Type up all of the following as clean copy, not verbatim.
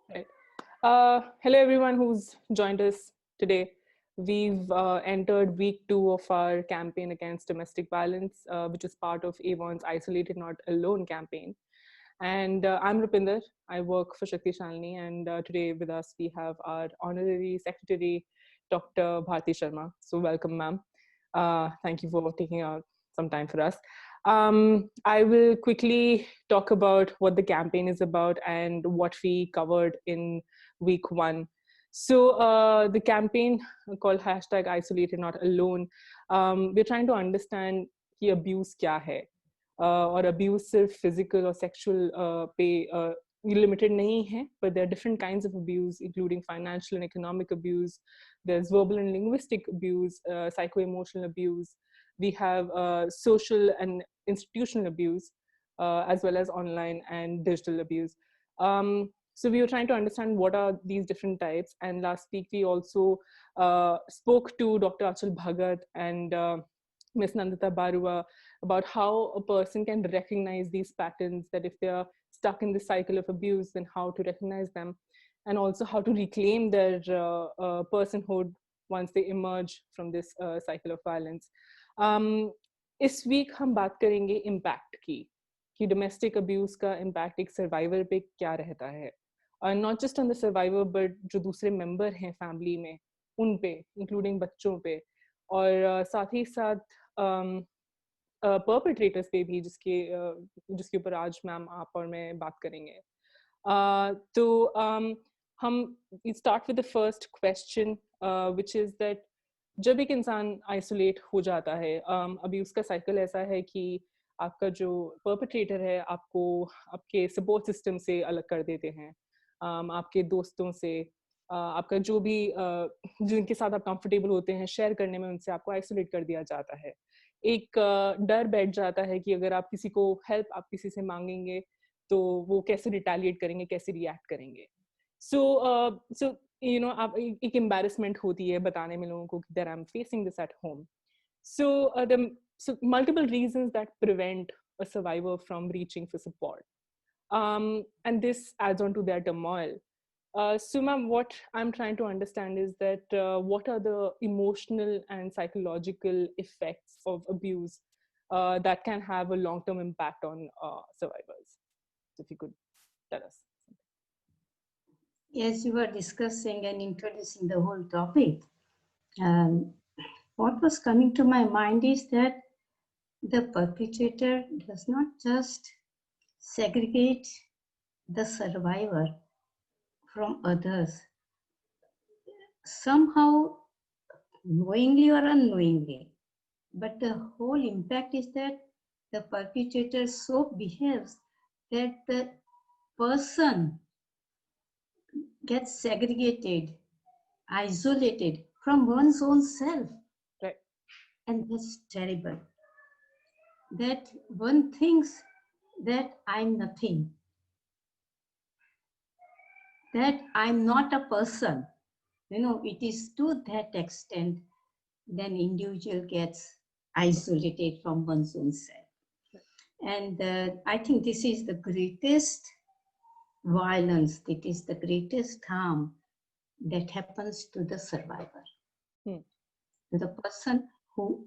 Right. Hello, everyone who's joined us today. We've entered week 2 of our campaign against domestic violence, which is part of Avon's Isolated Not Alone campaign. And I'm Rupinder. I work for Shakti Shalini, and today with us we have our Honorary Secretary, Dr. Bharti Sharma. So welcome, ma'am. Thank you for taking out some time for us. I will quickly talk about what the campaign is about and what we covered in week 1. So the campaign called hashtag Isolated Not Alone, we're trying to understand कि abuse क्या है, और abuse सिर्फ physical or sexual पे limited नहीं है, but there are different kinds of abuse, including financial and economic abuse. There's verbal and linguistic abuse, psycho-emotional abuse. We have social and institutional abuse, as well as online and digital abuse. So we were trying to understand what are these different types. And last week we also spoke to Dr. Achal Bhagat and Ms. Nandita Barua about how a person can recognize these patterns, that if they are stuck in this cycle of abuse, then how to recognize them, and also how to reclaim their personhood once they emerge from this cycle of violence. इस week हम बात करेंगे impact की, कि domestic abuse का impact एक survivor पे क्या रहता है, और not just on the survivor but जो दूसरे मेंबर हैं फैमिली में उन पे, इंक्लूडिंग बच्चों पे, और साथ ही साथ परपेट्रेटर्स पे भी, जिसके ऊपर आज मैम आप और मैं बात करेंगे. तो हम start with the first question, which is that जब एक इंसान आइसोलेट हो जाता है, अभी उसका साइकिल ऐसा है कि आपका जो परपेट्रेटर है आपको आपके सपोर्ट सिस्टम से अलग कर देते हैं, आपके दोस्तों से, आपका जो भी जिनके साथ आप कंफर्टेबल होते हैं शेयर करने में, उनसे आपको आइसोलेट कर दिया जाता है. एक डर बैठ जाता है कि अगर आप किसी को हेल्प आप किसी से मांगेंगे तो वो कैसे रिटेलिएट करेंगे, कैसे रिएक्ट करेंगे. सो यू नो, आप एक एम्बैरेसमेंट होती है बताने में लोगों को कि that I am facing this at home. So multiple reasons that prevent a survivor from reaching for support, and this adds on to their turmoil. So ma'am, what I'm trying to understand is that what are the emotional and psychological effects of abuse that can have a long-term impact on survivors. So if you could tell us. As you were discussing and introducing the whole topic, what was coming to my mind is that the perpetrator does not just segregate the survivor from others. Somehow, knowingly or unknowingly, but the whole impact is that the perpetrator so behaves that the person gets segregated, isolated from one's own self. Right. And that's terrible. That one thinks that I'm nothing, that I'm not a person. You know, it is to that extent then individual gets isolated from one's own self. And I think this is the greatest violence, it is the greatest harm that happens to the survivor, to the person who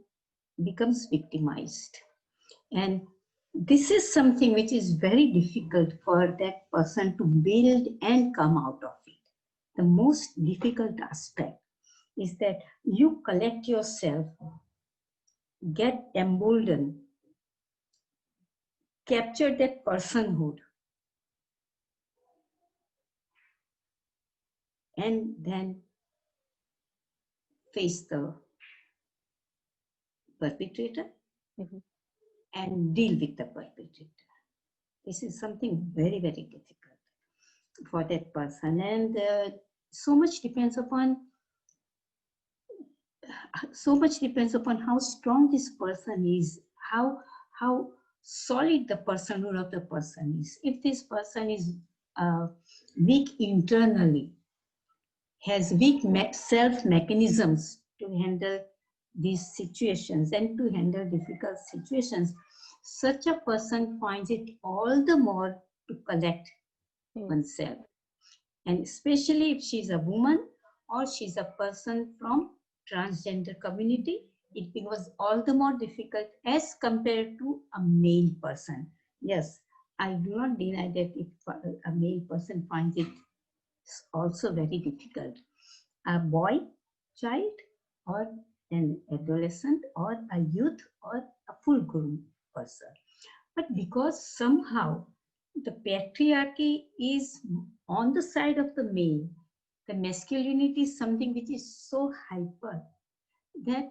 becomes victimized. And this is something which is very difficult for that person to build and come out of it. The most difficult aspect is that you collect yourself, get emboldened, capture that personhood, and then face the perpetrator and deal with the perpetrator. This is something very, very difficult for that person. And so much depends upon how strong this person is, how solid the personhood of the person is. If this person is weak internally, has weak self mechanisms to handle these situations and to handle difficult situations, such a person finds it all the more to collect oneself and especially if she's a woman or she's a person from transgender community, it becomes all the more difficult as compared to a male person. Yes, I do not deny that if a male person finds it also very difficult. A boy child or an adolescent or a youth or a full grown person. But because somehow the patriarchy is on the side of the male, the masculinity is something which is so hyper that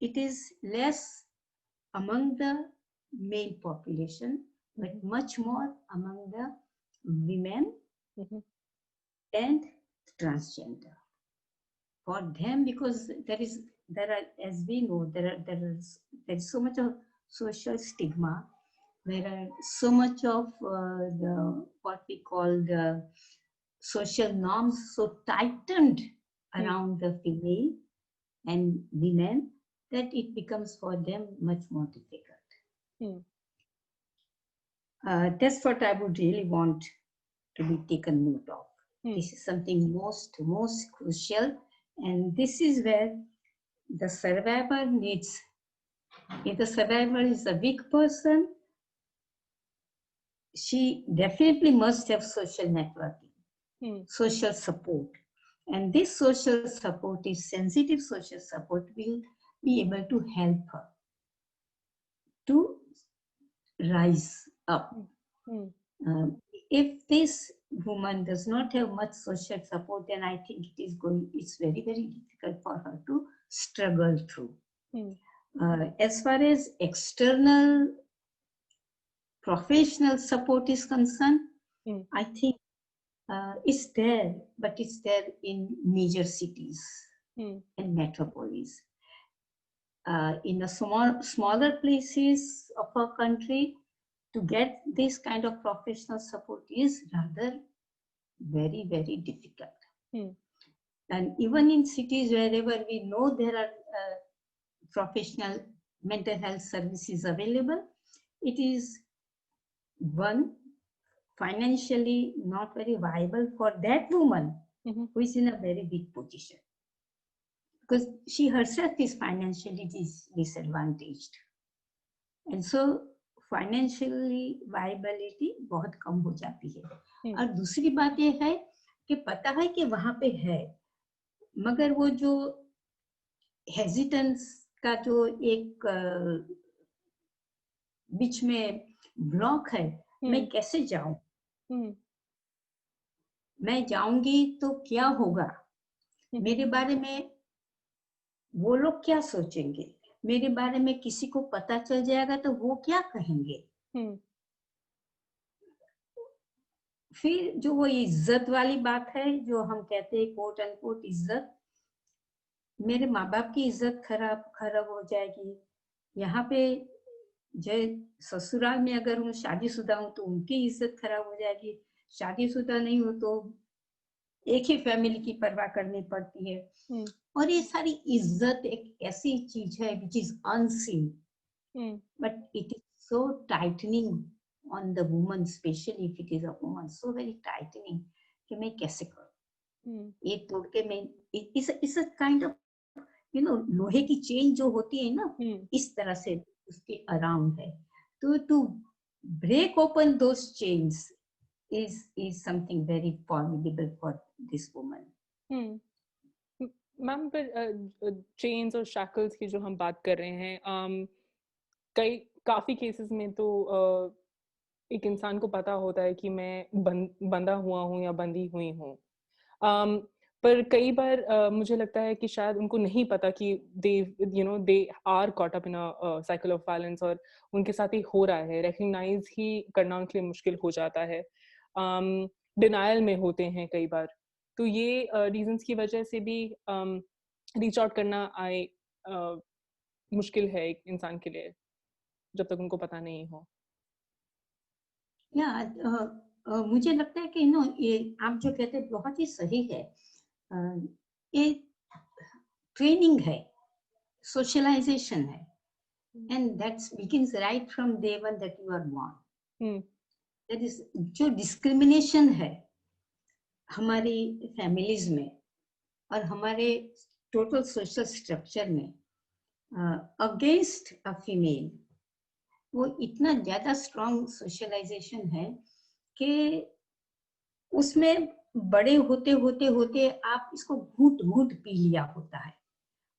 it is less among the male population, but much more among the women and transgender. For them, because there are, as we know, there is so much of social stigma. There are so much of the what we call the social norms so tightened around the female and women that it becomes for them much more difficult. That's what I would really want to be taken note of. This is something most crucial, and this is where the survivor needs. If the survivor is a weak person, she definitely must have social networking, social support. And this social support, is sensitive social support, will be able to help her to rise up. If this woman does not have much social support, then I think it's very, very difficult for her to struggle through. As far as external professional support is concerned, I think it's there, but it's there in major cities and metropolis. In the smaller places of our country, to get this kind of professional support is rather very, very difficult. And even in cities wherever we know there are professional mental health services available, it is one, financially not very viable for that woman who is in a very big position, because she herself is financially disadvantaged, and so financially viability बहुत कम हो जाती है। और दूसरी बात ये है कि पता है कि वहां पे है, मगर वो जो हेजिटेंस का जो एक बीच में ब्लॉक है, मैं कैसे जाऊं, मैं जाऊंगी तो क्या होगा, मेरे बारे में वो लोग क्या सोचेंगे, मेरे बारे में किसी को पता चल जाएगा तो वो क्या कहेंगे। फिर जो वो इज्जत वाली बात है, जो हम कहते हैं कोट एंड कोट इज्जत, मेरे माँ बाप की इज्जत खराब हो जाएगी। यहाँ पे जो ससुराल में अगर हूँ शादीशुदा हूँ तो उनकी इज्जत खराब हो जाएगी, शादीशुदा नहीं हो तो एक ही फैमिली की परवाह करनी पड़ती है। और ये सारी इज्जत एक ऐसी चीज है which is unseen, but it is so tightening on the woman, especially if it is a woman, so very tightening कि मैं कैसे करूं, ये तोड़ के मैं इस काइंड ऑफ लोहे की चेन जो होती है ना, इस तरह से उसके अराउंड है, तो to break open those chains is something very formidable for this woman. Ma'am, पर चेन्स और शैकल्स की जो हम बात कर रहे हैं, काफी केसेस में तो एक इंसान को पता होता है कि मैं बंधा हुआ हूँ या बंधी हुई हूँ, पर कई बार मुझे लगता है कि शायद उनको नहीं पता कि they are caught up in a cycle of violence, और उनके साथ ही हो रहा है, रिकग्नाइज ही करना उनके लिए मुश्किल हो जाता है, डिनायल में होते हैं कई बार। तो ये रीजंस की वजह से भी रीच आउट करना मुश्किल है एक इंसान के लिए जब तक उनको पता नहीं हो। मुझे लगता है कि ये आप जो कहते हैं बहुत ही सही है। ये ट्रेनिंग है, सोशलाइजेशन है, and that's begins right from day one that you are born. That is जो डिस्क्रिमिनेशन है, हमारी फैमिलीज में और हमारे टोटल सोशल स्ट्रक्चर में अगेंस्ट अ फीमेल वो इतना ज्यादा स्ट्रॉन्ग सोशलाइजेशन है कि उसमें बड़े होते होते होते आप इसको घूट घूट पी लिया होता है,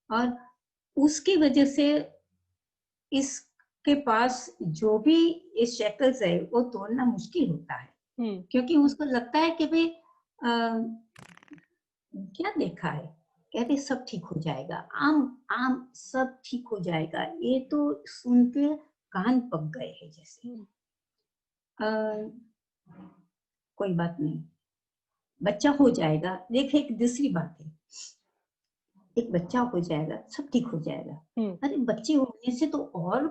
और उसकी वजह से इसके पास जो भी ये शैकल्स है वो तोड़ना मुश्किल होता है, क्योंकि उसको लगता है कि भाई क्या देखा है, कहते सब ठीक हो जाएगा, आम आम सब ठीक हो जाएगा, ये तो सुन के कान पक गए हैं जैसे। कोई बात नहीं, बच्चा हो जाएगा। देखे एक दूसरी बात है, एक बच्चा हो जाएगा सब ठीक हो जाएगा। अरे बच्चे होने से तो और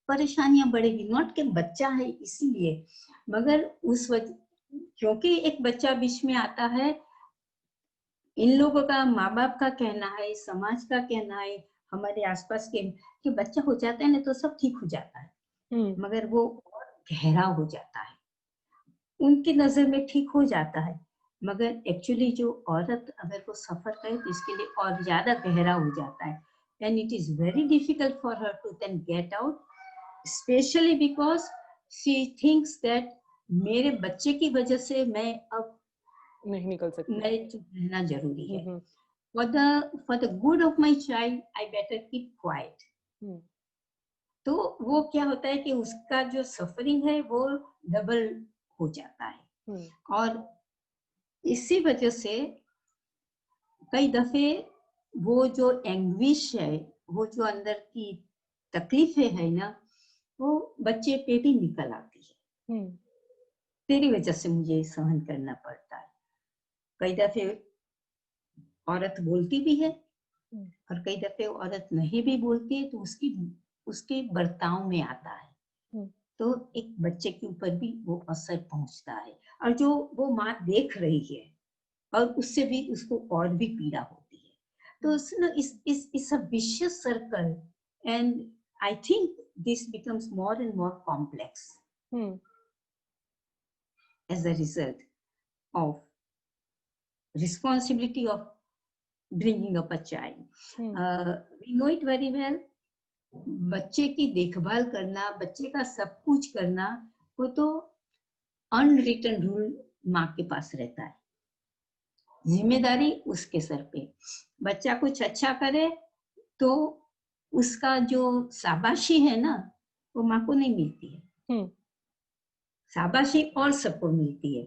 परेशानियां बढ़ेगी, नॉट कि बच्चा है इसीलिए, मगर उस वजह, क्योंकि एक बच्चा बीच में आता है, इन लोगों का, माँ बाप का कहना है, समाज का कहना है, हमारे आसपास के, कि बच्चा हो जाता है ना तो सब ठीक हो जाता है, मगर वो और गहरा हो जाता है, उनकी नजर में ठीक हो जाता है, मगर एक्चुअली जो औरत अगर वो सफर करे तो इसके लिए और ज्यादा गहरा हो जाता है, and it is very difficult for her to then get out, specially because she thinks that मेरे बच्चे की वजह से मैं अब नहीं निकल सकती, मैं चुप रहना जरूरी है, for the good of my child I better keep quiet। तो वो क्या होता है कि उसका जो सफरिंग है वो डबल हो जाता है, और इसी वजह से कई दफे वो जो एंग्विश है, वो जो अंदर की तकलीफें है ना, वो बच्चे पे भी निकल आती है। तेरी वजह से मुझे सहन करना पड़ता है। कई दफे औरत बोलती भी है और कई दफे औरत नहीं भी बोलती है, तो उसके बर्ताव में आता है, तो एक बच्चे के ऊपर भी वो असर पहुंचता है, और जो वो माँ देख रही है और उससे भी उसको और भी पीड़ा होती है, तो is a vicious circle, and I think this becomes more and more complex as a result of responsibility of bringing up a child। We know it very well। बच्चे की देखभाल करना, बच्चे का सब कुछ करना, वो तो अनरिटन रूल माँ के पास रहता है, जिम्मेदारी उसके सर पे। बच्चा कुछ अच्छा करे तो उसका जो शाबाशी है ना, वो माँ को नहीं मिलती है, शाबाशी और सबको मिलती है,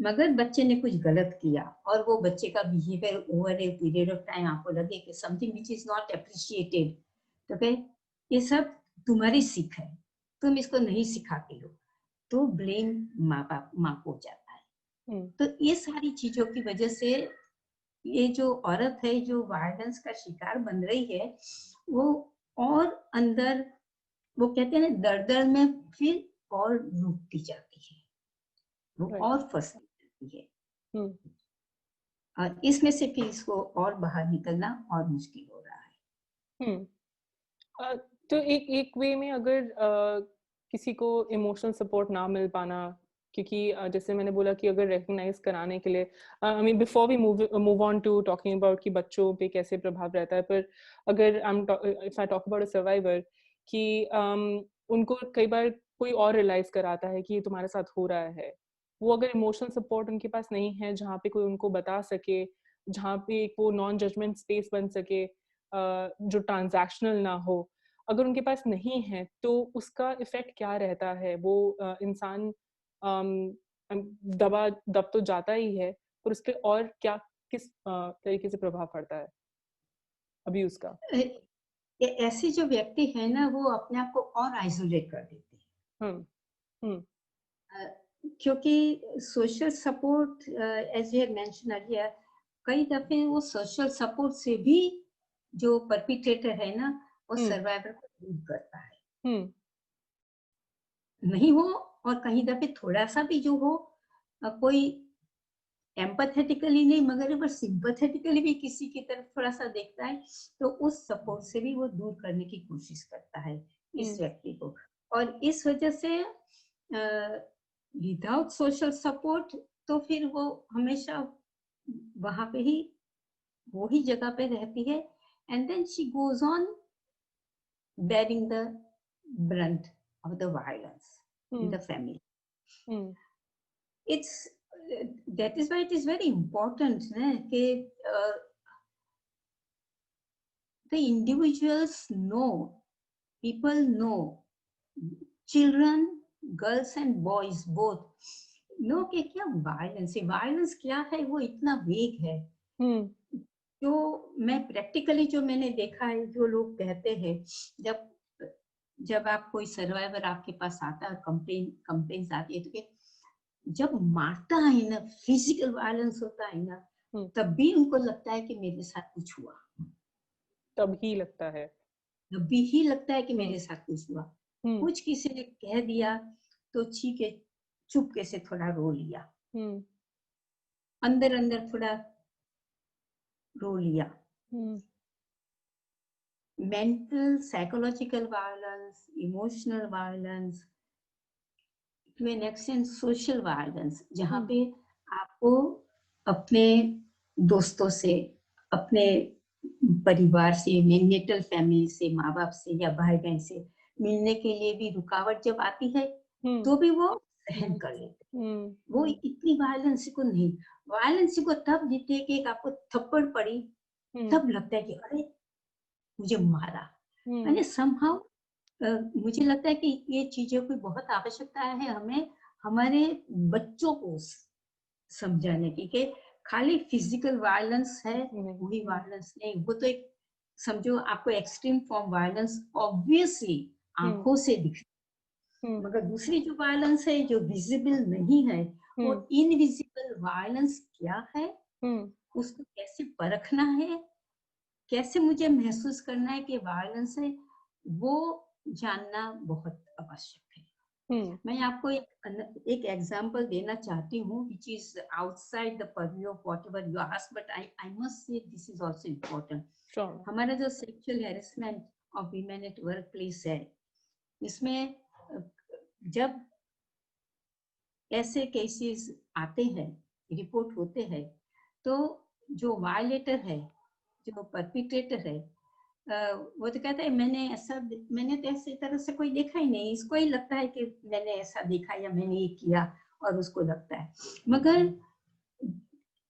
मगर बच्चे ने कुछ गलत किया और वो बच्चे का behaviour over a period of time आपको लगे कि something which is not appreciated, तो कहे ये सब तुम्हारी सीख है, तुम इसको नहीं सिखाते हो, तो ब्लेम माँ को जाता है। तो ये सारी चीजों की वजह से ये जो औरत है जो वायलेंस का शिकार बन रही है, वो और अंदर, वो कहते हैं ना, दर दर में फिर और डूबती जाती है, वो और फंसती जाती है, और इसमें से फिर इसको और बाहर निकलना और मुश्किल हो रहा है। तो एक वे में अगर किसी को इमोशनल सपोर्ट ना मिल पाना, क्योंकि जैसे मैंने बोला कि अगर रिकग्नाइज कराने के लिए, I mean before we move on to talking about कि बच्चों पे कैसे प्रभाव रहता है, पर अगर if I talk about a survivor कि उनको कई बार कोई और रियलाइज कराता है कि ये तुम्हारे साथ हो रहा है, वो अगर इमोशनल सपोर्ट उनके पास नहीं है जहाँ पे कोई उनको बता सके, जहाँ पे एक वो नॉन जजमेंट स्पेस बन सके, जो ट्रांजैक्शनल ना हो, अगर उनके पास नहीं है तो उसका इफेक्ट क्या रहता है? वो इंसान दब तो जाता ही है, पर उस पर और क्या, किस तरीके से प्रभाव पड़ता है अब्यूज का? ऐसे जो व्यक्ति है ना, वो अपने आप को और आइसोलेट कर देते हैं, क्योंकि social support, as you mention earlier, कई दफे वो सोशल सपोर्ट से भी जो परपिट्रेटर है ना, वो सर्वाइवर को दूर करता है, नहीं हो, और कहीं दफे थोड़ा सा भी जो हो, कोई एम्पैथेटिकली नहीं मगर बस सिंपैथेटिकली भी किसी की तरफ थोड़ा सा देखता है, तो उस सपोर्ट से भी वो दूर करने की कोशिश करता है इस व्यक्ति को, और इस वजह से विदाउट सोशल सपोर्ट तो फिर वो हमेशा वहां पे ही वो ही जगह पे रहती है, and then she goes on bearing the brunt of the violence in Hmm. the family. Hmm. It's that is why it is very important that the individuals know, people know, children, girls and boys both know कि क्या violence है, violence क्या है, वो इतना वेग है। Hmm. जो मैं प्रैक्टिकली जो मैंने देखा है, जो लोग कहते हैं, जब जब आप कोई सर्वाइवर आपके पास आता है, कंप्लेन आती है, तो कि जब मारता है ना, फिजिकल वायलेंस होता है ना, तब भी उनको लगता है कि मेरे साथ कुछ हुआ, तब ही लगता है, तब भी ही लगता है कि मेरे साथ कुछ हुआ। कुछ किसी ने कह दिया तो ठीक है, चुपके से थोड़ा रो लिया, अंदर अंदर थोड़ा रो लिया। Mental psychological violence, emotional violence, to an extent social violence, जहाँ पे आपको अपने दोस्तों से, अपने परिवार से, नेटल फैमिली से, माँ बाप से या भाई बहन से मिलने के लिए भी रुकावट जब आती है, तो भी वो सहन कर लेते। वो इतनी वायलेंस को नहीं, वायलेंस को तब देते हैं कि आपको थप्पड़ पड़ी, तब लगता है कि अरे मुझे मारा। यानी somehow मुझे लगता है कि ये चीजों की बहुत आवश्यकता है हमें, हमारे बच्चों को समझाने की, कि खाली फिजिकल वायलेंस है वही वायलेंस नहीं, वो तो एक समझो आपको एक्सट्रीम फॉर्म वायलेंस ऑब्वियसली आंखों से दिख, मगर दूसरी जो वायलेंस है जो विजिबल नहीं है, वो इनविजिबल वायलेंस क्या है, उसको कैसे परखना है, कैसे मुझे महसूस करना है कि वायलेंस है, वो जानना बहुत आवश्यक है। मैं आपको एक एग्जांपल देना चाहती हूँ, which is outside the purview of whatever you ask, but I must say this is also important. Sure. हमारा जो sexual harassment of women at workplace है, इसमें जब ऐसे केसेस आते हैं, रिपोर्ट होते हैं, तो जो वायलेटर है, जो परपिट्रेटर है, वो तो कहता है मैंने तो ऐसे तरह से कोई देखा ही नहीं, इसको ही लगता है कि मैंने ऐसा देखा या मैंने ये किया, और उसको लगता है। मगर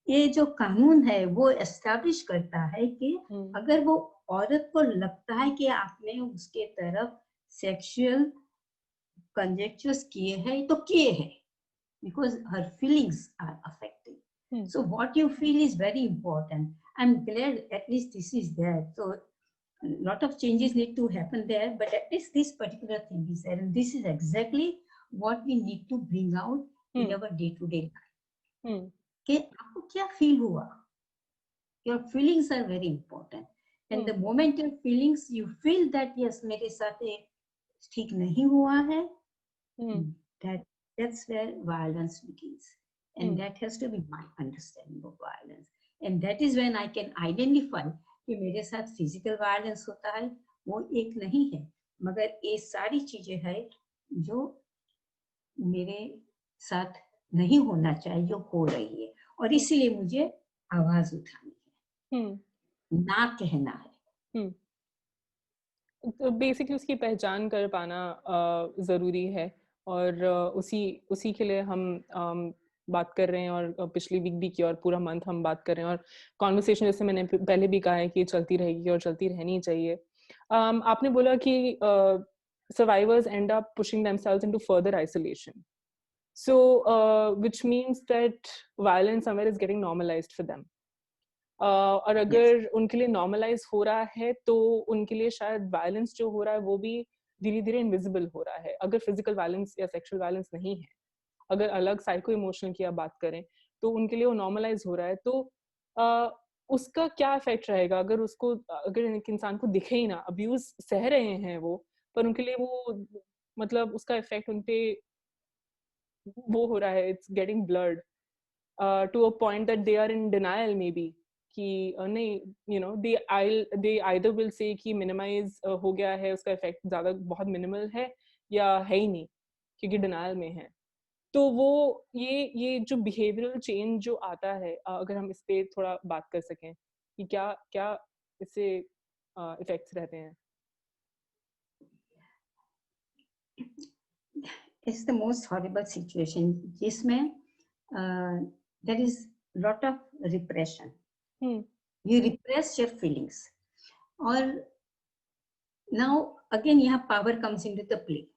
ये जो कानून है वो एस्टैब्लिश करता है कि अगर वो औरत को लगता है कि आपने उसके तरफ सेक्सुअल कंजेक्चर्स किए हैं, तो किए हैं, because her feelings are affected. So what you feel is very important. I'm glad at least this is there. So a lot of changes need to happen there, but at least this particular thing is there, and this is exactly what we need to bring out in our day-to-day life. कि आपको क्या feel हुआ? Your feelings are very important, and the moment your feelings, you feel that yes, मेरे साथ ये ठीक नहीं हुआ है, that's where violence begins, and that has to be my understanding of violence, and that is when I can identify कि मेरे साथ physical violence होता है, वो एक नहीं है, मगर ये सारी चीजें हैं जो मेरे साथ नहीं होना चाहिए, जो हो रही है, और इसीलिए मुझे आवाज उठानी है, ना कहना है। तो बेसिकली उसकी पहचान कर पाना ज़रूरी है, और उसी के लिए हम बात कर रहे हैं, और पिछली वीक भी की, और पूरा मंथ हम बात कर रहे हैं, और कॉन्वर्सेशन जैसे मैंने पहले भी कहा है कि चलती रहेगी और चलती रहनी चाहिए। आपने बोला कि survivors end up pushing themselves into further isolation, so which means that violence somewhere is getting normalized for them. और अगर उनके लिए नॉर्मलाइज हो रहा है, तो उनके लिए शायद वायलेंस जो हो रहा है वो भी धीरे धीरे इनविजिबल हो रहा है। अगर फिजिकल वायलेंस या सेक्सुअल वायलेंस नहीं है, अगर अलग साइको इमोशनल की आप बात करें, तो उनके लिए वो नॉर्मलाइज हो रहा है। तो उसका क्या इफेक्ट रहेगा अगर एक इंसान को दिखे ही ना, अब्यूज सह रहे हैं वो, पर उनके लिए वो मतलब उसका इफेक्ट उनपे वो हो रहा है, it's getting blurred to a point that they are in denial maybe, कि नहीं, you know, they either will say कि मिनिमाइज हो गया है, उसका इफेक्ट ज्यादा बहुत मिनिमल है, या है ही नहीं क्योंकि डिनायल में है। तो वो ये जो बिहेवियरल चेंज जो आता है, अगर हम इस पे थोड़ा बात कर सकें कि क्या क्या इससे इफेक्ट्स रहते हैं? It's the most horrible situation जिसमें there is lot of repression. You repress your feelings. और now again यहाँ power comes into the play.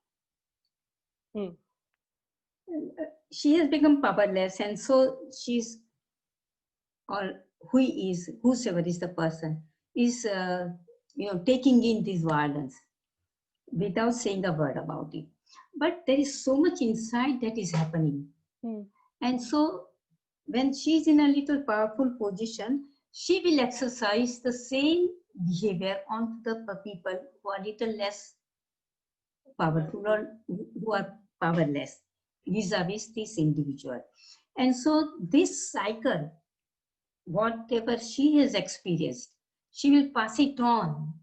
She has become powerless, and so she's, or whosoever is the person, is taking in this violence without saying a word about it. But there is so much inside that is happening. And so when she's in a little powerful position, she will exercise the same behavior on the people who are little less powerful or who are powerless vis-a-vis this individual. And so this cycle, whatever she has experienced, she will pass it on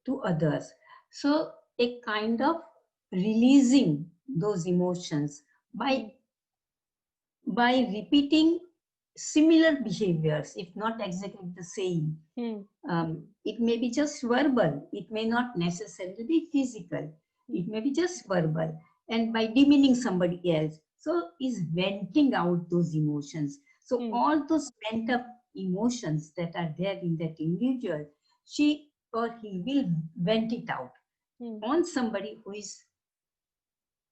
to others. So a kind of releasing those emotions by repeating similar behaviors, if not exactly the same. It may be just verbal, it may not necessarily be physical, it may be just verbal, and by demeaning somebody else, so is venting out those emotions. So all those pent up emotions that are there in that individual, she or he will vent it out on somebody who is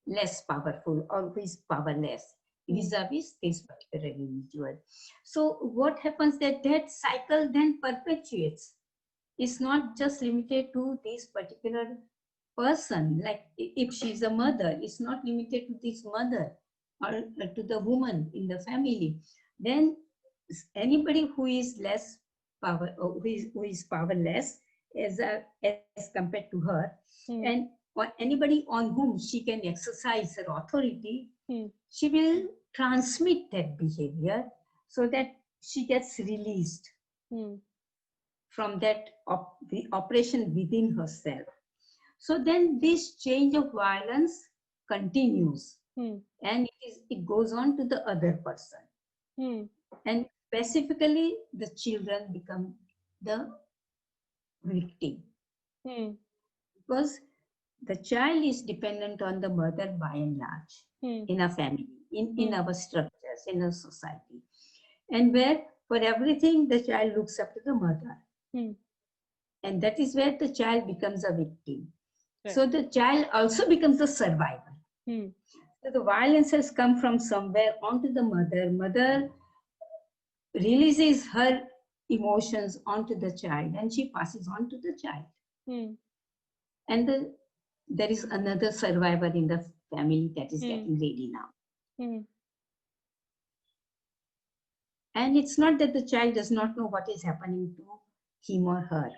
less powerful or who is powerless vis-a-vis this particular individual. So what happens that cycle then perpetuates. It's not just limited to this particular person. Like if she's a mother, it's not limited to this mother or to the woman in the family. Then anybody who is less power, or who is powerless as compared to her, and or anybody on whom she can exercise her authority, she will transmit that behavior so that she gets released from that the operation within herself. So then this change of violence continues, and it goes on to the other person. And specifically the children become the victim. Because the child is dependent on the mother by and large in a family, in our structures, in a society. And where for everything the child looks up to the mother. And that is where the child becomes a victim. Right. So the child also becomes the survivor. So the violence has come from somewhere onto the mother. Mother releases her emotions onto the child and she passes on to the child. And there is another survivor in the family that is getting ready now. And it's not that the child does not know what is happening to him or her.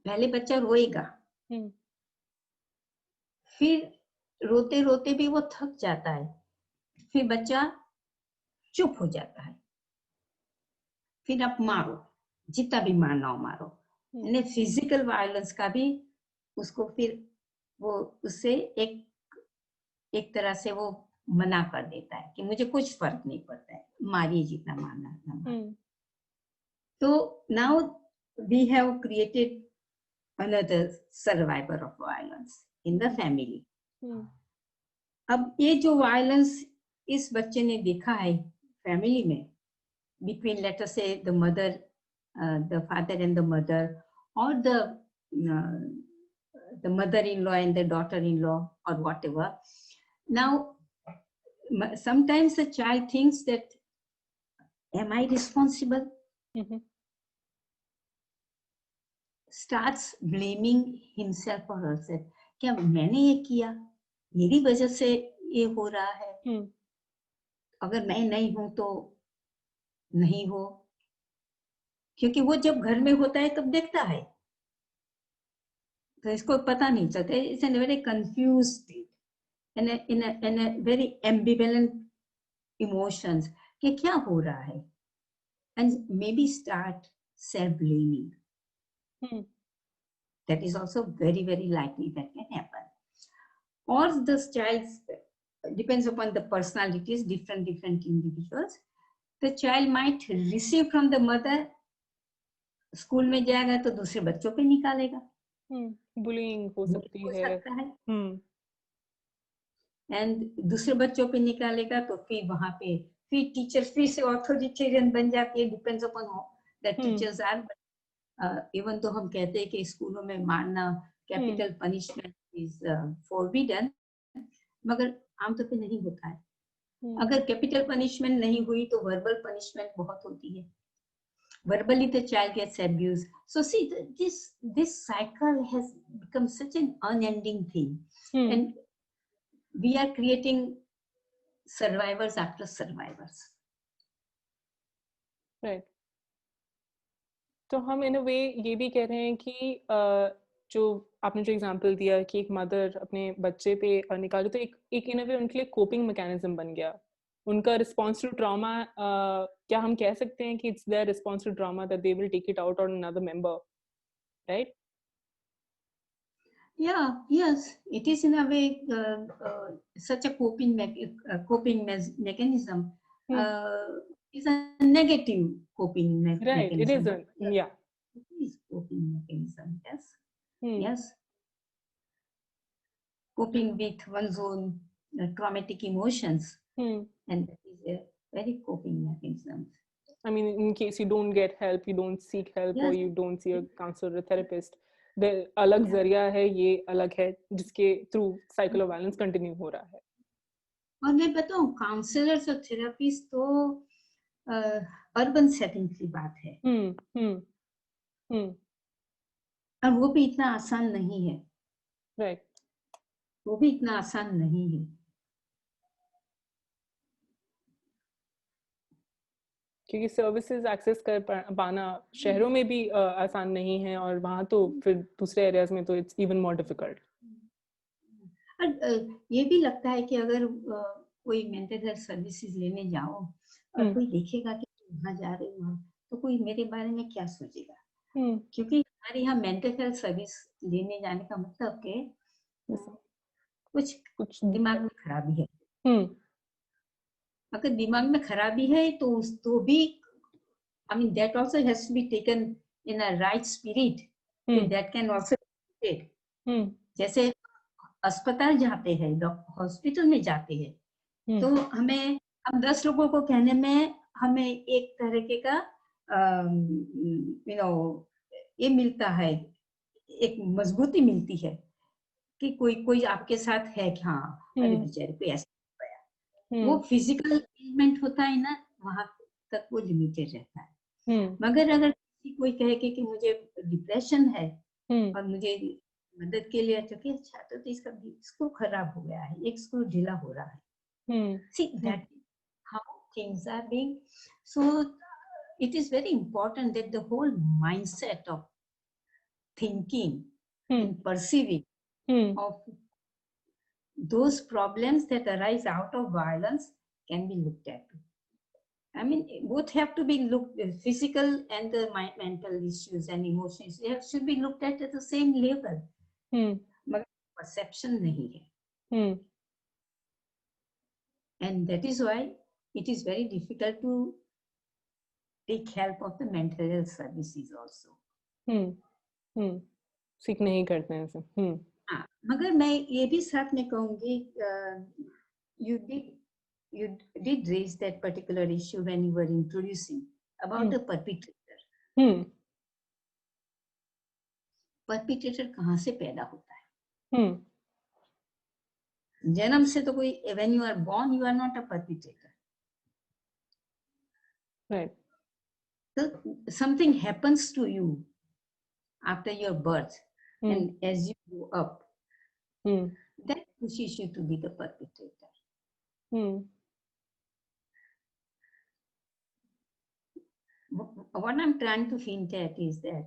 पहले बच्चा रोएगा, फिर रोते रोते भी वो थक जाता है, फिर बच्चा चुप हो जाता है, फिर आप मारो, जितना भी मारना हो मारो. यानी फिजिकल वायलेंस का भी उसको फिर वो उससे एक तरह से वो मना कर देता है कि मुझे कुछ फर्क नहीं पड़ता है, मारिए जितना मारना. तो now we have created another survivor of violence in the family. अब ये जो violence इस बच्चे ने देखा है family में, between let us say the mother, the father and the mother, or the mother-in-law and the daughter-in-law or whatever. Now, sometimes the child thinks that, am I responsible? Starts blaming himself or herself. क्या मैंने ये किया, मेरी वजह से ये हो रहा है, अगर मैं नहीं हूं तो नहीं हो, क्योंकि वो जब घर में होता है तब देखता है, तो इसको पता नहीं चलता. It's a very confused state and a very ambivalent emotions कि क्या हो रहा है, and maybe start self-blaming. That is also very, very likely that can happen. or the child's depends upon the personalities, different individuals. The child might receive from the mother, school में जाएगा तो दूसरे बच्चों पे निकालेगा, बुलिंग हो सकती हो है, सकता है, एंड दूसरे बच्चों पे निकालेगा तो फिर वहां पे फिर टीचर फिर से ऑथोरिटेरियन बन जाती है, depends upon that teachers are. Even तो हम कहते हैं कि स्कूलों में मारना, कैपिटल पनिशमेंट इज फॉरबिडन, मगर आमतौर पे नहीं होता है। अगर कैपिटल पनिशमेंट नहीं हुई तो वर्बल पनिशमेंट बहुत होती है। Verbally the child gets abused. So see, this cycle has become such an unending thing, and we are creating survivors after survivors. Right. तो हम इन अ वे ये भी कह रहे हैं कि जो आपने जो एग्जांपल दिया कि एक मदर अपने बच्चे पे निकाले, तो एक इन अ वे उनके लिए कोपिंग मैकेनिज्म बन गया, उनका रिस्पॉन्स टू ट्रॉमा। क्या हम कह सकते हैं कि it's their response to trauma that they will take it out on another member, right? Yeah, yes, it is in a way such a coping mechanism. Is a negative coping mechanism. Right, it is yeah. It is coping mechanism. Yes, yes. Coping with one's own traumatic emotions, and that is a very coping mechanism. I mean, in case you don't get help, you don't seek help, yes, or you don't see a counselor or therapist, the अलग जरिया है, ये अलग है जिसके through cycle of violence continue हो रहा है। और मैं बताऊं, काउंसलर्स और थेरेपिस्ट तो अर्बन सेटिंग की बात है, और वो भी इतना आसान नहीं है। राइट, वो भी इतना आसान नहीं है, क्योंकि सर्विसेज एक्सेस कर पाना शहरों में भी आसान नहीं है, और वहां तो फिर दूसरे एरियाज में तो इट्स इवन मोर डिफिकल्ट। और ये भी लगता है कि अगर कोई मेंटल हेल्थ सर्विसेज लेने जाओ और कोई देखेगा कि वहां जा रही हूँ तो कोई मेरे बारे में क्या सोचेगा, क्योंकि हमारे यहाँ मेंटल हेल्थ सर्विस लेने जाने का मतलब के कुछ दिमाग में खराबी है। अगर दिमाग में खराबी है तो भी I mean that also has to be taken in a right spirit, that can also be taken. जैसे अस्पताल जाते हैं, हॉस्पिटल में जाते हैं, तो हम 10 लोगों को कहने में हमें एक तरीके का ये मिलता है, एक मजबूती मिलती है कि कोई आपके साथ है कि हाँ अरे बेचारे को ऐसा होया। वो फिजिकल एलिमेंट होता है ना, वहां तक वो लिमिटेड रहता है। मगर अगर कोई कहे कि मुझे डिप्रेशन है और मुझे मदद के लिए, तो अच्छा तो इसका स्क्रू खराब हो गया है, एक स्क्रू ढीला हो रहा है। See that how things are being, so it is very important that the whole mindset of thinking and perceiving of those problems that arise out of violence can be looked at. I mean, both have to be looked, physical and the mental issues and emotions, they should be looked at the same level. मगर perception नहीं है, and that is why it is very difficult to take help of the mental health services also. सीख नहीं करते हैं ऐसे। हाँ, मगर मैं ये भी साथ में कहूंगी, you did raise that particular issue when you were introducing about the perpetrator. Perpetrator कहाँ से पैदा होता है? जन्म से तो कोई, when you are born you are not a perpetrator, right? So something happens to you after your birth, and as you grow up, that pushes you to be the perpetrator. What I'm trying to hint at is that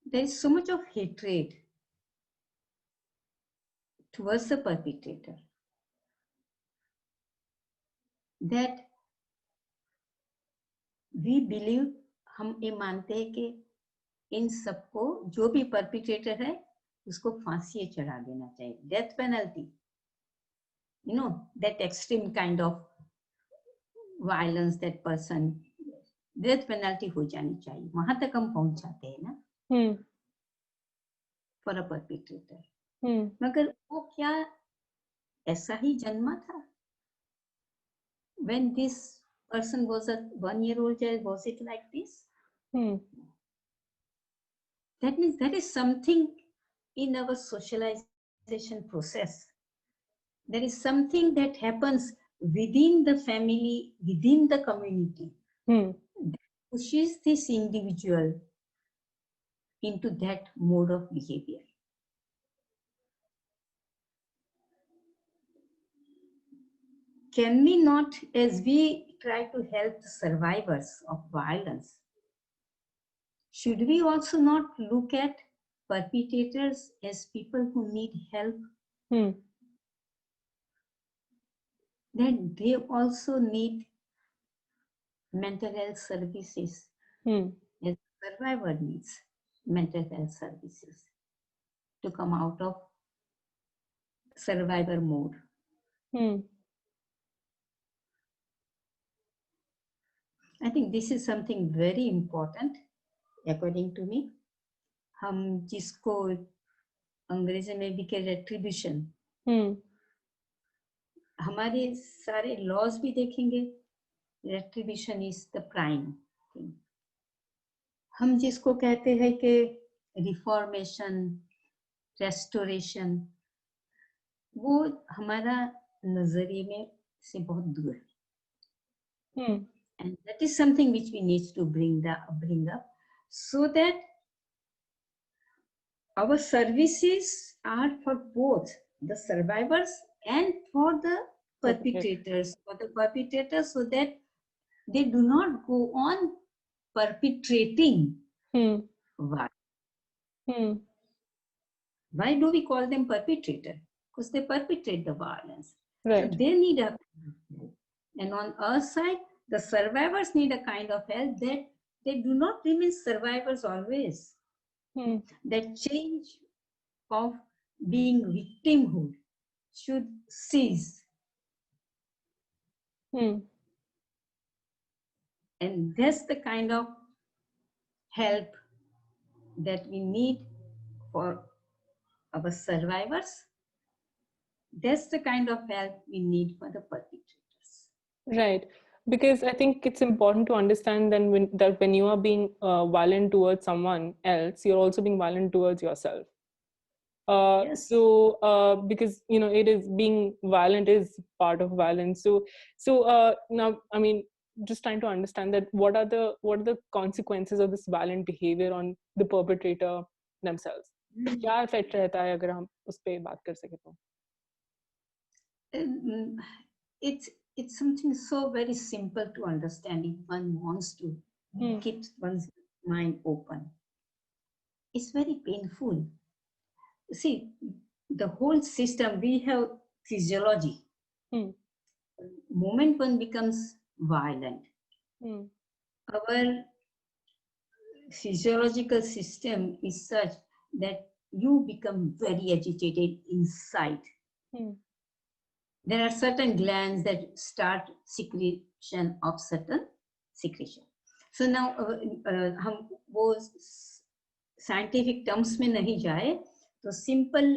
there is so much of hatred towards the perpetrator that we believe, हम ये मानते हैं कि इन सबको, जो भी perpetrator है उसको फांसी चढ़ा देना चाहिए, death penalty, that extreme kind of violence that person, death penalty हो जानी चाहिए, वहां तक हम पहुंच जाते हैं ना फॉर अ परपिट्रेटर। मगर वो क्या ऐसा ही जन्मा था? when this person was a 1-year-old child, was it like this? That means there is something in our socialization process. There is something that happens within the family, within the community, that pushes this individual into that mode of behavior. Can we not, as we try to help the survivors of violence, should we also not look at perpetrators as people who need help? That they also need mental health services. As a survivor needs mental health services to come out of survivor mode. I think this is something very important according to me. हम जिसको अंग्रेजी में भी कह retribution, हमारे सारे laws भी देखेंगे, retribution is the prime thing. हम जिसको कहते हैं कि रिफॉर्मेशन, रेस्टोरेशन, वो हमारा नजरिए में से बहुत दूर है। And that is something which we need to bring up so that our services are for both the survivors and for the perpetrators, so that they do not go on perpetrating violence. Why do we call them perpetrator? Because they perpetrate the violence. Right. So they need a help. And on our side, the survivors need a kind of help that they do not remain survivors always. That change of being victimhood should cease. And that's the kind of help that we need for our survivors. That's the kind of help we need for the perpetrators. Right. Because I think it's important to understand then that when you are being violent towards someone else, you're also being violent towards yourself. Yes. So because it is being violent is part of violence. So now, I mean, just trying to understand that what are the consequences of this violent behavior on the perpetrator themselves? क्या effect रहता है अगर हम उस पे बात कर सके तो? It's something so very simple to understand if one wants to keep one's mind open. It's very painful. See, the whole system, we have physiology. Moment one becomes violent, our physiological system is such that you become very agitated inside. There are certain glands that start secretion of certain secretion. So now हम वो scientific terms में नहीं जाए, तो simple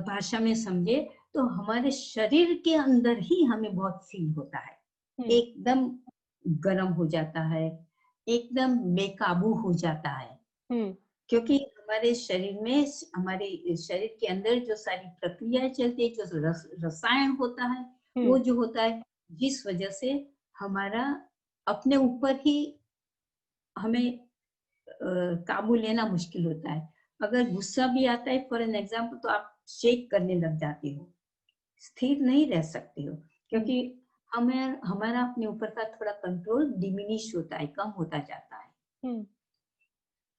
भाषा में समझे तो हमारे शरीर के अंदर ही हमें बहुत फील होता है, एकदम गर्म हो जाता है, एकदम बेकाबू हो जाता है, क्योंकि हमारे शरीर में, हमारे शरीर के अंदर जो सारी प्रक्रियाएं चलती है, जो रसायन होता है, वो जो होता है, जिस वजह से हमारा अपने ऊपर ही हमें काबू लेना मुश्किल होता है। अगर गुस्सा भी आता है फॉर एन एग्जाम्पल, तो आप शेक करने लग जाते हो, स्थिर नहीं रह सकते हो, क्योंकि हमारा अपने ऊपर का थोड़ा कंट्रोल डिमिनिश होता है, कम होता जाता है।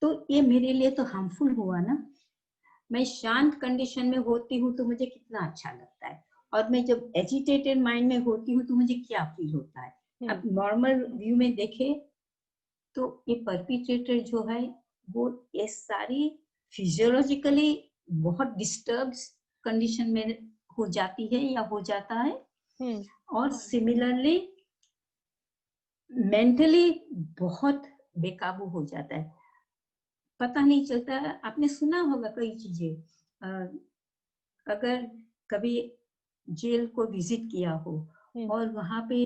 तो ये मेरे लिए तो हार्मफुल हुआ ना। मैं शांत कंडीशन में होती हूँ तो मुझे कितना अच्छा लगता है, और मैं जब एजिटेटेड माइंड में होती हूँ तो मुझे क्या फील होता है। अब नॉर्मल व्यू में देखे तो ये परपिट्रेटर जो है वो ये सारी फिजियोलॉजिकली बहुत डिस्टर्ब कंडीशन में हो जाती है या हो जाता है, और सिमिलरली मेंटली बहुत बेकाबू हो जाता है, पता नहीं चलता। आपने सुना होगा कई चीजें, अगर कभी जेल को विजिट किया हो और वहां पे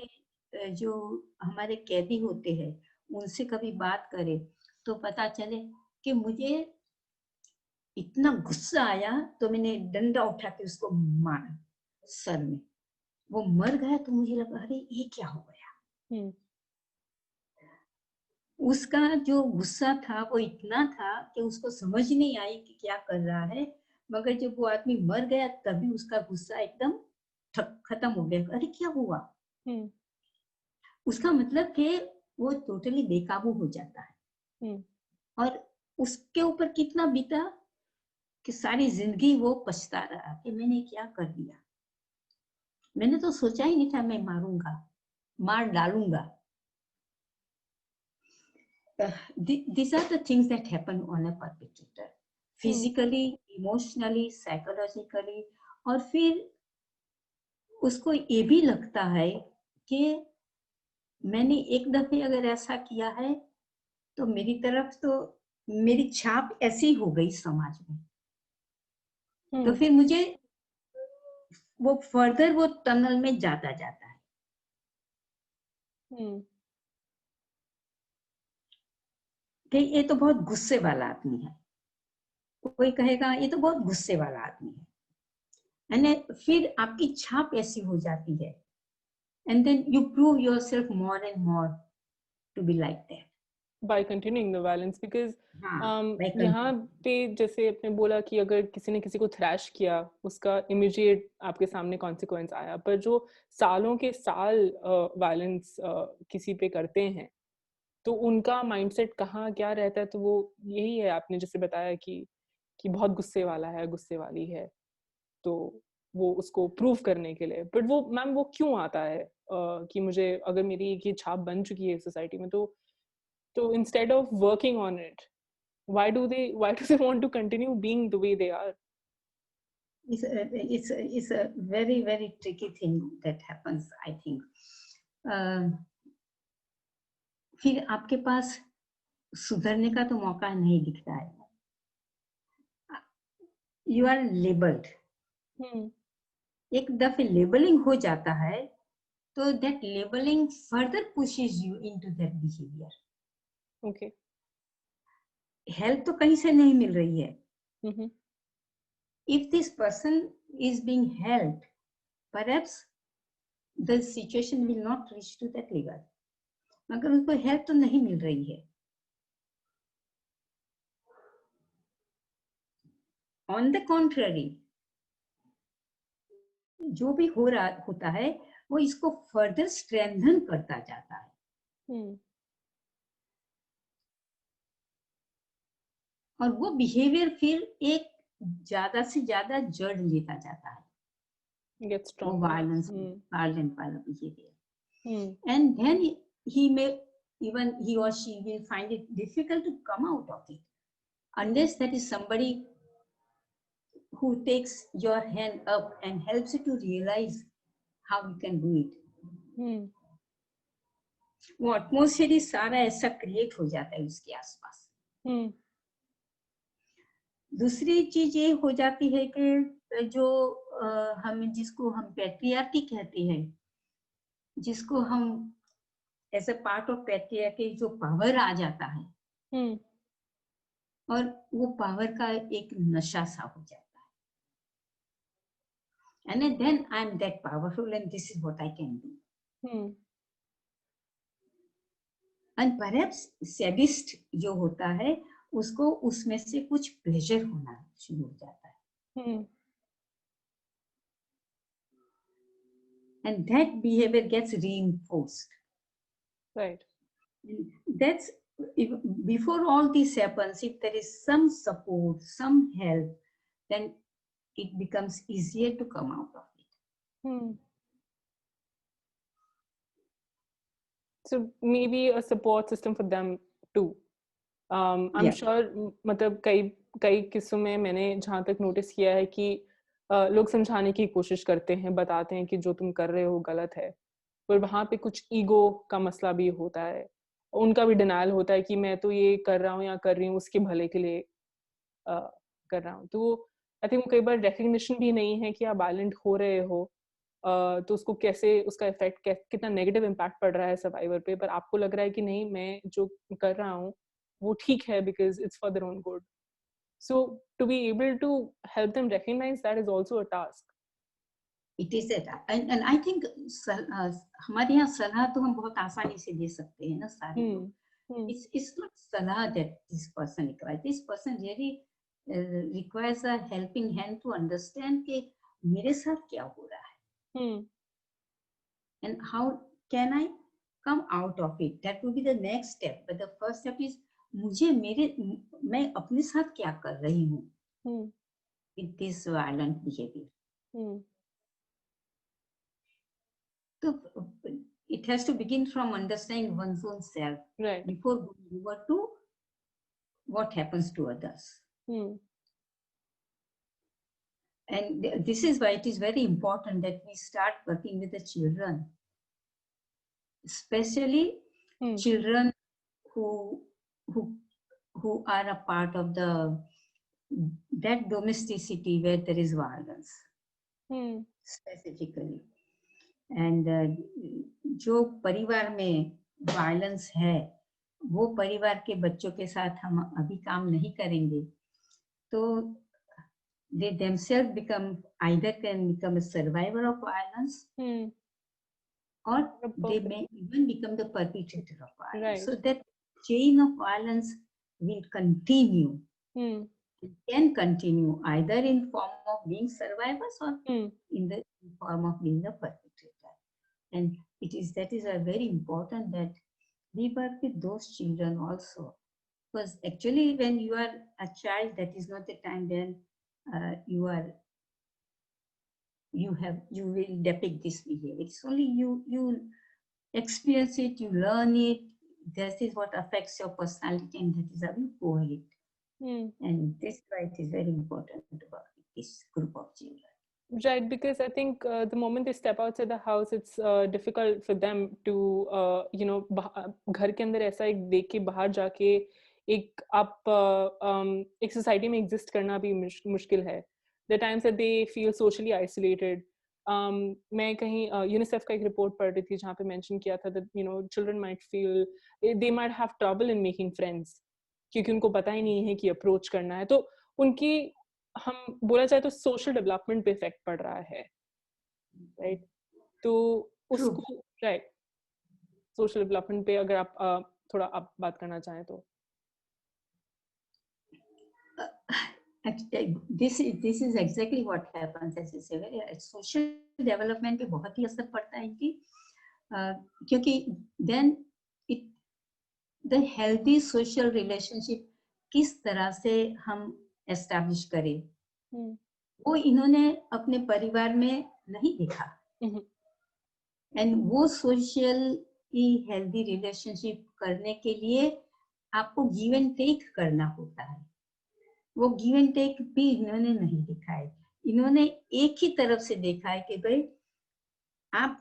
जो हमारे कैदी होते हैं उनसे कभी बात करे तो पता चले कि मुझे इतना गुस्सा आया तो मैंने डंडा उठा के उसको मारा सर में, वो मर गया तो मुझे लगा अरे ये क्या हो गया। उसका जो गुस्सा था वो इतना था कि उसको समझ नहीं आई कि क्या कर रहा है, मगर जब वो आदमी मर गया तभी उसका गुस्सा एकदम खत्म हो गया। अरे क्या हुआ, उसका मतलब कि वो टोटली बेकाबू हो जाता है। और उसके ऊपर कितना बीता कि सारी जिंदगी वो पछता रहा कि मैंने क्या कर दिया, मैंने तो सोचा ही नहीं था मैं मारूंगा, मार डालूंगा। These are the things that happen on a perpetrator, physically, emotionally, psychologically। और फिर उसको ये भी लगता है कि मैंने एक दफे अगर ऐसा किया है तो मेरी तरफ तो मेरी छाप ऐसी हो गई समाज में, तो फिर मुझे वो फर्दर वो टनल में जाता जाता है। कि ये तो बहुत गुस्से वाला आदमी है, कोई कहेगा ये तो बहुत गुस्से वाला आदमी है, फिर आपकी छाप ऐसी हो जाती है, and then you prove yourself more and more to be like that by continuing the violence because by यहाँ पे जैसे आपने बोला कि अगर किसी ने किसी को थ्रैश किया उसका इमीडिएट आपके सामने कॉन्सिक्वेंस आया, पर जो सालों के साल वायलेंस किसी पे करते हैं तो उनका माइंडसेट कहाँ क्या रहता है, तो वो यही है आपने जैसे बताया कि बहुत गुस्से वाला है, गुस्से वाली है, तो वो उसको प्रूव करने के लिए। बट वो मैम वो क्यों आता है कि मुझे अगर मेरी एक ये छाप बन चुकी है सोसाइटी में, तो instead of working on it, why do they want to continue being the way they are? It's a very very tricky thing that happens, I think। फिर आपके पास सुधरने का तो मौका नहीं दिखता है, यू आर लेबल्ड। एक दफे लेबलिंग हो जाता है तो that labelling further pushes you into that behaviour. Okay. Help तो कहीं से नहीं मिल रही है। If this person is being helped, perhaps the situation will not reach to that level, मगर उनको हेल्प तो नहीं मिल रही है। On the contrary, जो भी होता है वो इसको फर्दर स्ट्रेंथन करता जाता है। और वो बिहेवियर फिर एक ज्यादा से ज्यादा जड़ लेता जाता है, वो वायलेंस वायलेंट वाला behaviour. And then he may even he or she will find it difficult to come out of it unless that is somebody who takes your hand up and helps you to realize how you can do it। वो atmosphere ही सारा ऐसा create हो जाता है उसके आसपास। दूसरी चीज ये हो जाती है कि जो हम जिसको हम पैट्रियार्की कहते हैं, जिसको हम as a part of patriarchy जो पावर आ जाता है, और वो पावर का एक नशा सा हो जाता है, and then I'm that powerful and this is what I can do। and perhaps sadist जो होता है उसको उसमें से कुछ प्लेजर होना शुरू हो जाता है, and that behavior gets reinforced। Right. That's before all this happens, if there is some support, some help, then it becomes easier to come out of it। So maybe a support system for them too। I'm sure मतलब कई कई किस्सों में मैंने जहाँ तक notice किया है कि लोग समझाने की कोशिश करते हैं, बताते हैं कि जो तुम कर रहे हो गलत है। पर वहाँ पे कुछ ईगो का मसला भी होता है। उनका भी डिनायल होता है कि मैं तो ये कर रहा हूँ या कर रही हूँ उसके भले के लिए अ, कर रहा हूँ। तो आई थिंक कई बार रिकॉग्निशन भी नहीं है कि आप वायलेंट हो रहे हो। तो उसको कैसे उसका इफ़ेक्ट कितना नेगेटिव इम्पैक्ट पड़ रहा है सर्वाइवर पे, पर आपको लग रहा है कि नहीं मैं जो कर रहा हूँ, वो ठीक है because it's for their own good. So to be able to help them recognize that is also a task. It is at and I think हमारे यहाँ सलाह तो हम बहुत आसानी से दे सकते हैं ना सारे Hmm. लोग. Hmm. It's not salah that this person requires. This person really requires a helping hand to understand कि मेरे साथ क्या हो रहा है Hmm. and how can I come out of it. That will be the next step. But the first step is मैं अपने साथ क्या कर रही हूँ Hmm. with this violent behavior. Hmm. So it has to begin from understanding one's own self Right. before going over to what happens to others. Hmm. And this is why it is very important that we start working with the children, especially Hmm. children who who who are a part of that domesticity where there is violence Hmm. specifically. And जो परिवार में violence है वो परिवार के बच्चों के साथ हम अभी काम नहीं करेंगे तो they themselves can become a survivor of violence Hmm. or they Perfect. may even become the perpetrator of violence. Right. So that chain of violence will continue. Hmm. It can continue either in form of being survivors or Hmm. in the form of being a perpetrator. And that is a very important that we work with those children also. Because actually when you are a child, that is not the time when you will depict this behavior. It's only you experience it, you learn it. This is what affects your personality, and that is how you go it. Hmm. And this is why it is very important to work with this group of children. Right, because I think the moment they step outside the house, it's difficult for them to, घर के अंदर ऐसा एक देख के बाहर जाके एक आप एक सोसाइटी में एग्जिस्ट करना भी मुश्किल है. The times that they feel socially isolated. मैं कहीं यूनिसेफ का एक रिपोर्ट पढ़ रही थी जहाँ पे मेंशन किया था that children might feel they might have trouble in making friends क्योंकि उनको पता ही नहीं है कि अप्रोच करना है. तो उनकी हम बोला जाए तो सोशल डेवलपमेंट पे इफेक्ट पड़ रहा है, राइट? तो True. उसको राइट सोशल डेवलपमेंट पे अगर आप थोड़ा आप बात करना चाहें तो. This is exactly what happens, as you say. Social development पे बहुत ही असर पड़ता है इनकी क्योंकि then it the healthy social relationship किस तरह से हम establish करें वो इन्होंने अपने परिवार में नहीं देखा. एंड वो सोशली हेल्दी रिलेशनशिप करने के लिए आपको गिव एंड टेक करना होता है. वो गिव एंड टेक भी इन्होंने नहीं देखा है. इन्होंने एक ही तरफ से देखा है कि भाई आप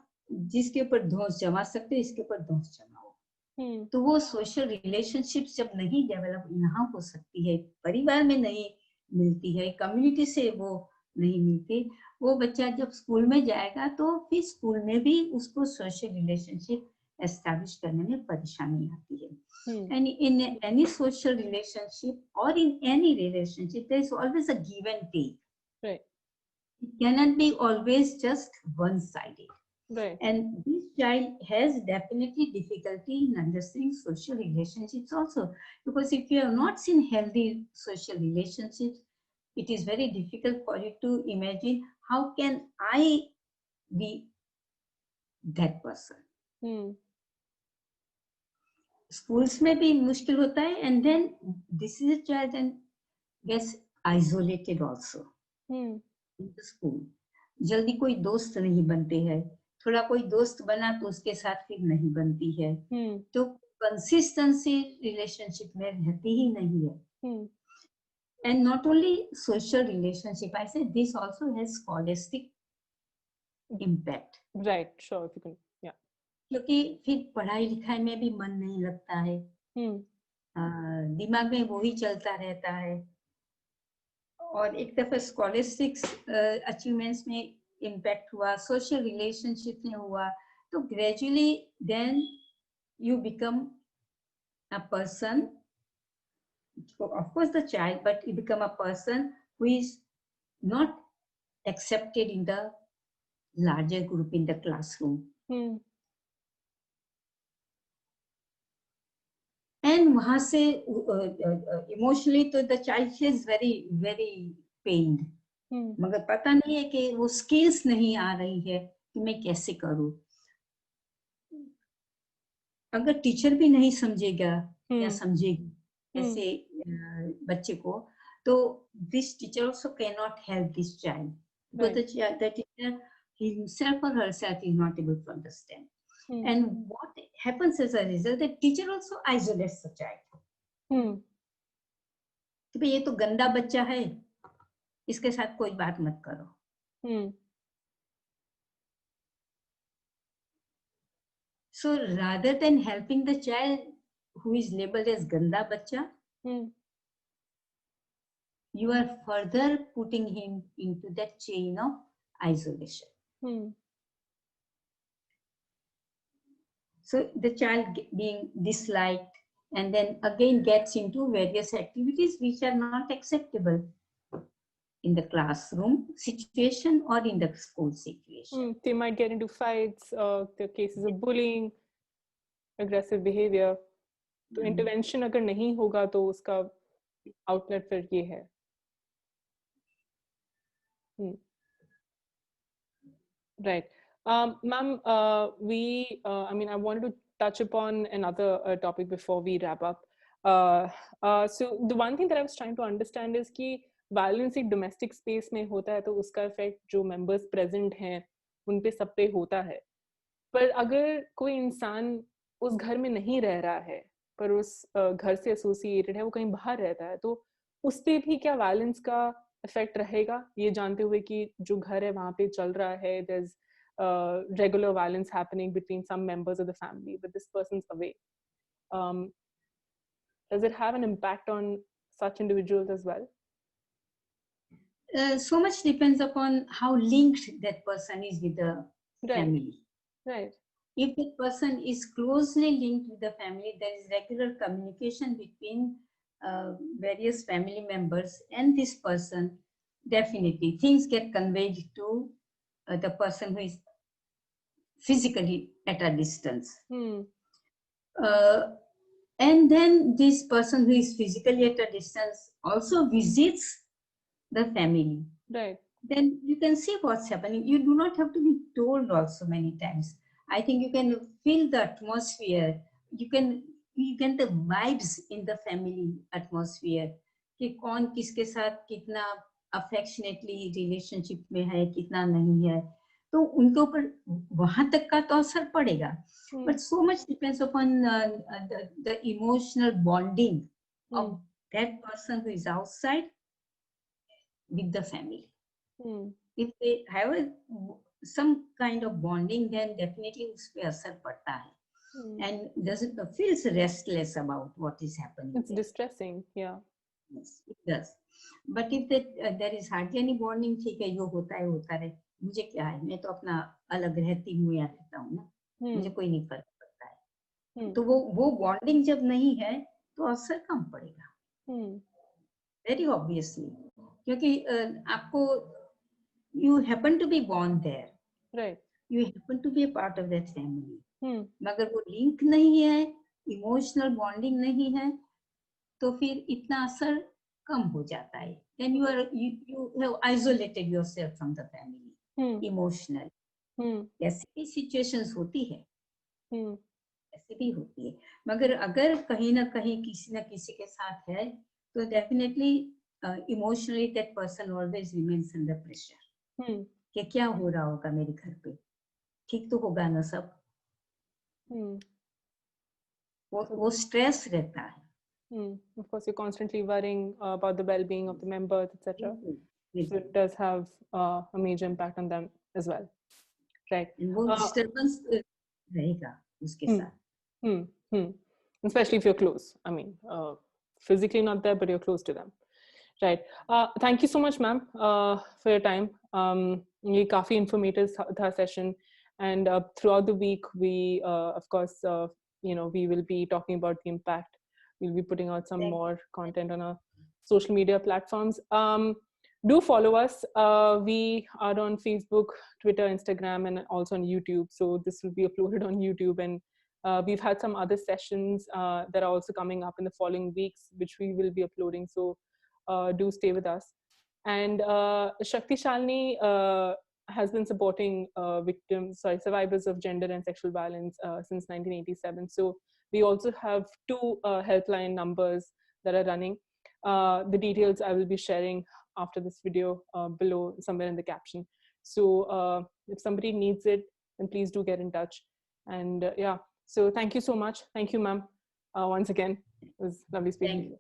जिसके ऊपर धौंस जमा सकते हो इसके ऊपर धौंस जमाओ. तो वो सोशल रिलेशनशिप जब नहीं डेवलप यहाँ हो सकती है, परिवार में नहीं मिलती है, कम्युनिटी से वो नहीं मिलती, वो बच्चा जब स्कूल में जाएगा तो फिर स्कूल में भी उसको सोशल रिलेशनशिप एस्टैब्लिश करने में परेशानी आती है. And in any social relationship or in any relationship, there is always a give and take. Right. It cannot be always just one-sided. Right. And this child has definitely difficulty in understanding social relationships also. Because if you have not seen healthy social relationships, it is very difficult for you to imagine how can I be that person. Schools में भी मुश्किल होता है and then this is a child and gets isolated also in the school. जल्दी कोई दोस्त नहीं बनते हैं, थोड़ा कोई दोस्त बना तो उसके साथ फिर नहीं बनती है, तो कंसिस्टेंसी रिलेशनशिप में रहती ही नहीं है. And not only social relationship, I say this also has scholastic impact. Right, sure, if you can, yeah. क्योंकि फिर पढ़ाई लिखाई में भी मन नहीं लगता है, दिमाग में वही चलता रहता है, और एक दफा स्कॉलस्टिक्स अचीवमेंट्स में इम्पैक्ट हुआ, सोशल रिलेशनशिप में हुआ, तो gradually then you become a person, of course the child, but you become a person who is not accepted in the larger group in the classroom. And वहां से emotionally तो the child is very very pained, मगर पता नहीं है कि वो skills नहीं आ रही है कि मैं कैसे करूं। अगर टीचर भी नहीं समझेगा या समझेगी ऐसे बच्चे को, तो this teacher also cannot help this child, because the teacher himself or herself is not able to understand. And what happens as a result, the teacher also isolates the child. कि भाई ये तो गंदा बच्चा है, इसके साथ कोई बात मत करो। So rather than helping the child who is labeled as ganda bacha, you are further putting him into that chain of isolation. So the child being disliked and then again gets into various activities which are not acceptable in the classroom situation or in the school situation. They might get into fights, the cases of bullying, aggressive behavior. तो intervention अगर नहीं होगा तो उसका outlet फिर ये है. Right. Ma'am, I mean, I wanted to touch upon another topic before we wrap up. So the one thing that I was trying to understand is कि violence एक domestic space में होता है तो उसका effect जो members present हैं उन पे सब पे होता है, पर अगर कोई इंसान उस घर में नहीं रह रहा है पर उस घर से एसोसिएटेड है, वो कहीं बाहर रहता है, तो उस पे भी क्या वायलेंस का इफेक्ट रहेगा, ये जानते हुए कि जो घर है वहां पे चल रहा है, there is regular violence happening between some members of the family but this person's away. Does it have an impact on such individuals as well? So much depends upon how linked that person is with the family. Right. If the person is closely linked with the family, there is regular communication between various family members and this person, definitely things get conveyed to the person who is physically at a distance. And then this person who is physically at a distance also visits the family. Right. Then you can see what's happening. You do not have to be told also many times. I think you can feel the atmosphere. You get the vibes in the family atmosphere. कि कौन किसके साथ कितना affectionately relationship में है, कितना नहीं है, तो उनके ऊपर वहां तक का तो असर पड़ेगा. But so much depends upon the emotional bonding of that person who is outside with the family. If they have some kind of bonding, then definitely उस पे असर पड़ता है. And doesn't feels restless about what is happening. It's distressing, yeah. Yes, it does. But if there is hardly any bonding, ठीक है, जो होता है होता रहे, मुझे क्या है, मैं तो अपना अलग रहती हूँ या रहता हूँ ना, मुझे कोई नहीं फर्क पड़ता है. तो वो बॉन्डिंग जब नहीं है तो असर कम पड़ेगा, very obviously, क्योंकि आपको you happen to be born there, right, you happen to be a part of that family, मगर वो लिंक नहीं है, इमोशनल बॉन्डिंग नहीं है, तो फिर इतना असर कम हो जाता है. Then you have isolated yourself from the family emotionally. ऐसी भी situations होती है, ऐसी भी होती है, मगर अगर कहीं ना कहीं किसी ना किसी के साथ है तो definitely emotionally that person always remains under pressure. कि क्या हो रहा होगा मेरे घर पे, ठीक तो होगा ना सब, वो स्ट्रेस रहता है. Of course, you're constantly worrying about the well-being of the members, etc. So it does have a major impact on them as well, right? वो disturbance रहेगा उसके साथ. Especially if you're close. I mean, physically not there, but you're close to them, right? Thank you so much, ma'am, for your time. ये काफी informative था session, and throughout the week we, of course, we will be talking about the impact. We'll be putting out some more content on our social media platforms. Do follow us. We are on Facebook, Twitter, Instagram, and also on YouTube. So this will be uploaded on YouTube, and we've had some other sessions that are also coming up in the following weeks, which we will be uploading. So do stay with us. And Shakti Shalini has been supporting survivors of gender and sexual violence since 1987. So we also have 2 helpline numbers that are running. The details I will be sharing after this video below, somewhere in the caption. So if somebody needs it, then please do get in touch. And yeah, so thank you so much. Thank you, ma'am, once again. It was lovely speaking to you.